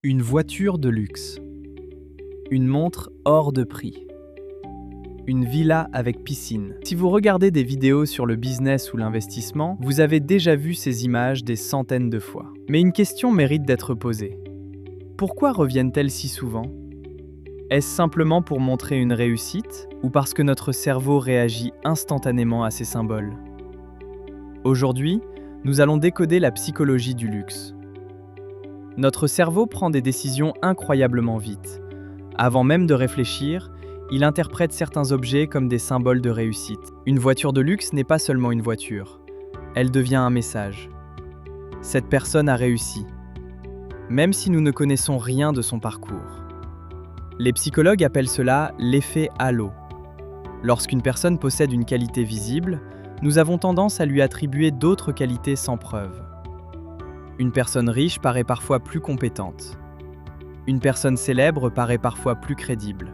Une voiture de luxe. Une montre hors de prix. Une villa avec piscine. Si vous regardez des vidéos sur le business ou l'investissement, vous avez déjà vu ces images des centaines de fois. Mais une question mérite d'être posée. Pourquoi reviennent-elles si souvent? Est-ce simplement pour montrer une réussite ou parce que notre cerveau réagit instantanément à ces symboles? Aujourd'hui, nous allons décoder la psychologie du luxe. Notre cerveau prend des décisions incroyablement vite. Avant même de réfléchir, il interprète certains objets comme des symboles de réussite. Une voiture de luxe n'est pas seulement une voiture, elle devient un message. Cette personne a réussi, même si nous ne connaissons rien de son parcours. Les psychologues appellent cela l'effet halo. Lorsqu'une personne possède une qualité visible, nous avons tendance à lui attribuer d'autres qualités sans preuve. Une personne riche paraît parfois plus compétente. Une personne célèbre paraît parfois plus crédible.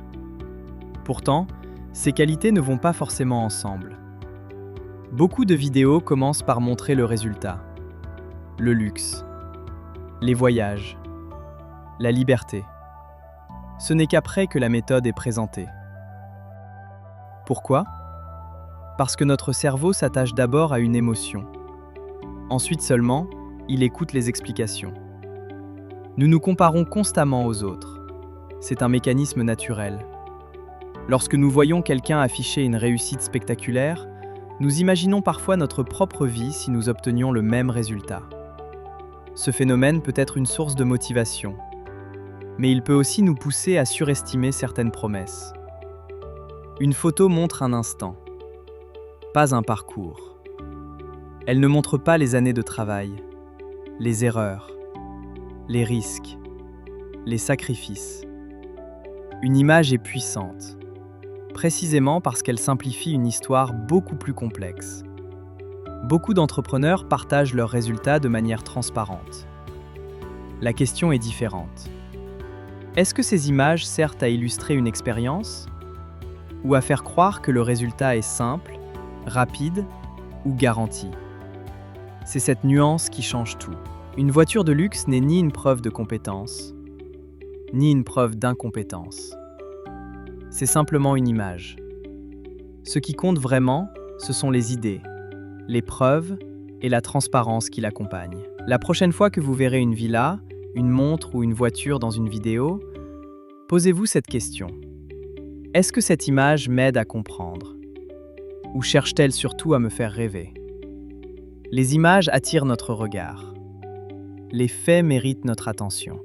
Pourtant, ces qualités ne vont pas forcément ensemble. Beaucoup de vidéos commencent par montrer le résultat. Le luxe, les voyages, la liberté. Ce n'est qu'après que la méthode est présentée. Pourquoi? Parce que notre cerveau s'attache d'abord à une émotion. Ensuite seulement, il écoute les explications. Nous nous comparons constamment aux autres. C'est un mécanisme naturel. Lorsque nous voyons quelqu'un afficher une réussite spectaculaire, nous imaginons parfois notre propre vie si nous obtenions le même résultat. Ce phénomène peut être une source de motivation, mais il peut aussi nous pousser à surestimer certaines promesses. Une photo montre un instant, pas un parcours. Elle ne montre pas les années de travail, les erreurs, les risques, les sacrifices. Une image est puissante, précisément parce qu'elle simplifie une histoire beaucoup plus complexe. Beaucoup d'entrepreneurs partagent leurs résultats de manière transparente. La question est différente. Est-ce que ces images servent à illustrer une expérience ou à faire croire que le résultat est simple, rapide ou garanti? C'est cette nuance qui change tout. Une voiture de luxe n'est ni une preuve de compétence, ni une preuve d'incompétence. C'est simplement une image. Ce qui compte vraiment, ce sont les idées, les preuves et la transparence qui l'accompagnent. La prochaine fois que vous verrez une villa, une montre ou une voiture dans une vidéo, posez-vous cette question. Est-ce que cette image m'aide à comprendre? Ou cherche-t-elle surtout à me faire rêver? Les images attirent notre regard. Les faits méritent notre attention.